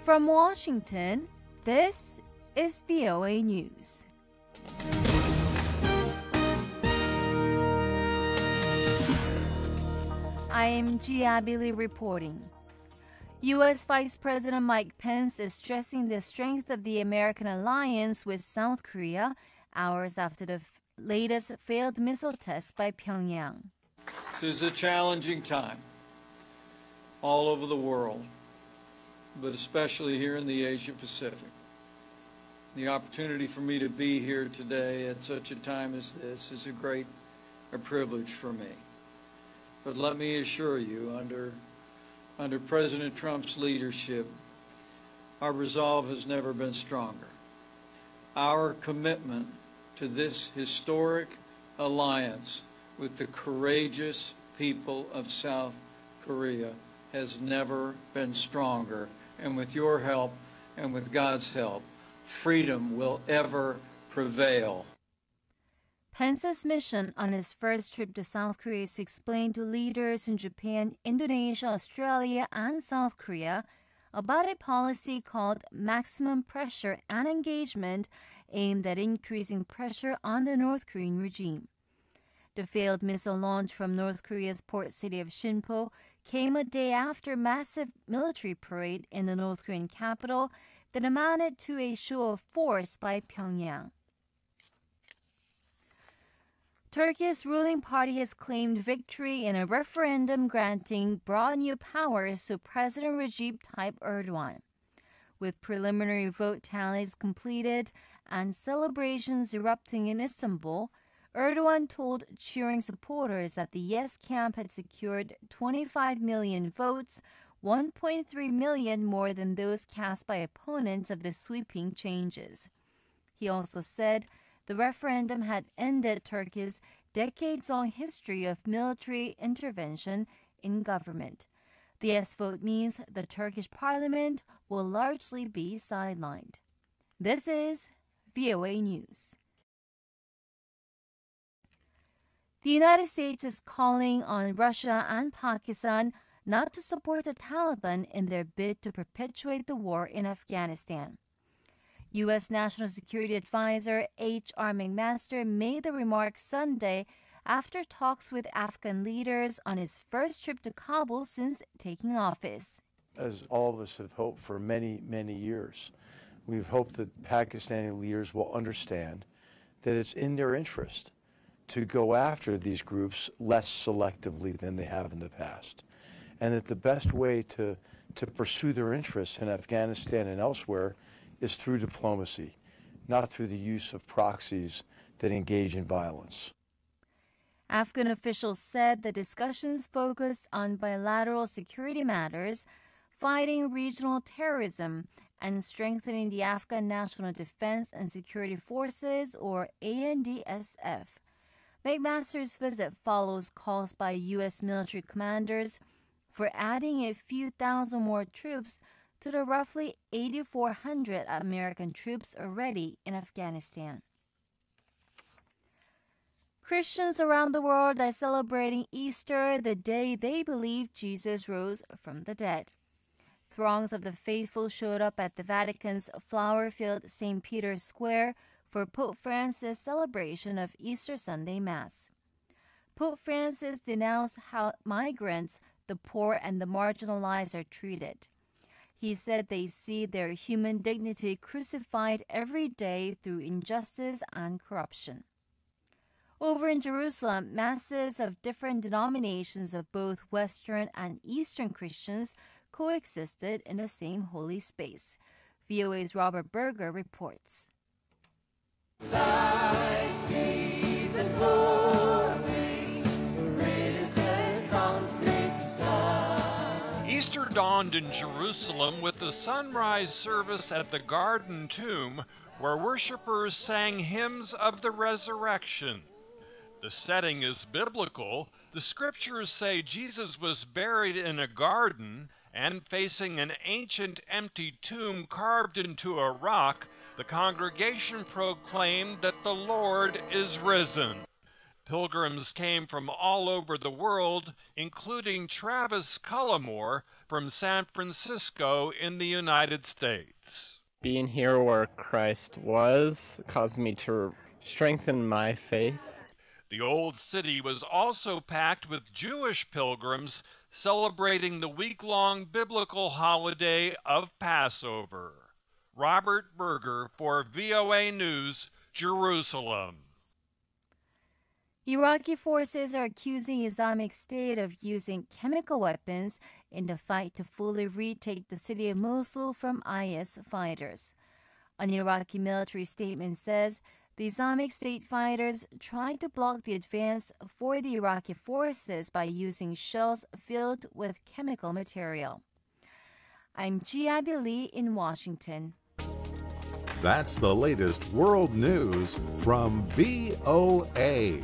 From Washington, this is VOA News. I am Jee Abbey Lee reporting. U.S. Vice President Mike Pence is stressing the strength of the American alliance with South Korea hours after the latest failed missile test by Pyongyang. This is a challenging time all over the world, but especially here in the Asia Pacific. The opportunity for me to be here today at such a time as this is a privilege for me. But let me assure you, under President Trump's leadership, our resolve has never been stronger. Our commitment to this historic alliance with the courageous people of South Korea has never been stronger. And with your help and with God's help, freedom will ever prevail. Pence's mission on his first trip to South Korea is to explain to leaders in Japan, Indonesia, Australia, and South Korea about a policy called maximum pressure and engagement aimed at increasing pressure on the North Korean regime. The failed missile launch from North Korea's port city of Sinpo came a day after a massive military parade in the North Korean capital that amounted to a show of force by Pyongyang. Turkey's ruling party has claimed victory in a referendum granting broad new powers to President Recep Tayyip Erdogan. With preliminary vote tallies completed and celebrations erupting in Istanbul, Erdogan told cheering supporters that the Yes camp had secured 25 million votes, 1.3 million more than those cast by opponents of the sweeping changes. He also said the referendum had ended Turkey's decades-long history of military intervention in government. The yes vote means the Turkish parliament will largely be sidelined. This is VOA News. The United States is calling on Russia and Pakistan not to support the Taliban in their bid to perpetuate the war in Afghanistan. U.S. National Security Advisor H.R. McMaster made the remark Sunday after talks with Afghan leaders on his first trip to Kabul since taking office. As all of us have hoped for many, many years, we've hoped that Pakistani leaders will understand that it's in their interest to go after these groups less selectively than they have in the past, and that the best way to pursue their interests in Afghanistan and elsewhere is through diplomacy, not through the use of proxies that engage in violence. Afghan officials said the discussions focused on bilateral security matters, fighting regional terrorism, and strengthening the Afghan National Defense and Security Forces, or ANDSF. McMaster's visit follows calls by U.S. military commanders for adding a few thousand more troops to the roughly 8,400 American troops already in Afghanistan. Christians around the world are celebrating Easter, the day they believe Jesus rose from the dead. Throngs of the faithful showed up at the Vatican's flower-filled St. Peter's Square for Pope Francis' celebration of Easter Sunday Mass. Pope Francis denounced how migrants, the poor, and the marginalized are treated. He said they see their human dignity crucified every day through injustice and corruption. Over in Jerusalem, masses of different denominations of both Western and Eastern Christians coexisted in the same holy space. VOA's Robert Berger reports. Thy be the glory, greatest and conquering Son. Easter dawned in Jerusalem with the sunrise service at the Garden Tomb, where worshipers sang hymns of the resurrection. The setting is biblical. The scriptures say Jesus was buried in a garden, and facing an ancient empty tomb carved into a rock, the congregation proclaimed that the Lord is risen. Pilgrims came from all over the world, including Travis Cullimore from San Francisco in the United States. Being here where Christ was caused me to strengthen my faith. The Old City was also packed with Jewish pilgrims celebrating the week-long biblical holiday of Passover. Robert Berger for VOA News, Jerusalem. Iraqi forces are accusing Islamic State of using chemical weapons in the fight to fully retake the city of Mosul from IS fighters. An Iraqi military statement says the Islamic State fighters tried to block the advance for the Iraqi forces by using shells filled with chemical material. I'm Jee Abbey Lee in Washington. That's the latest world news from VOA.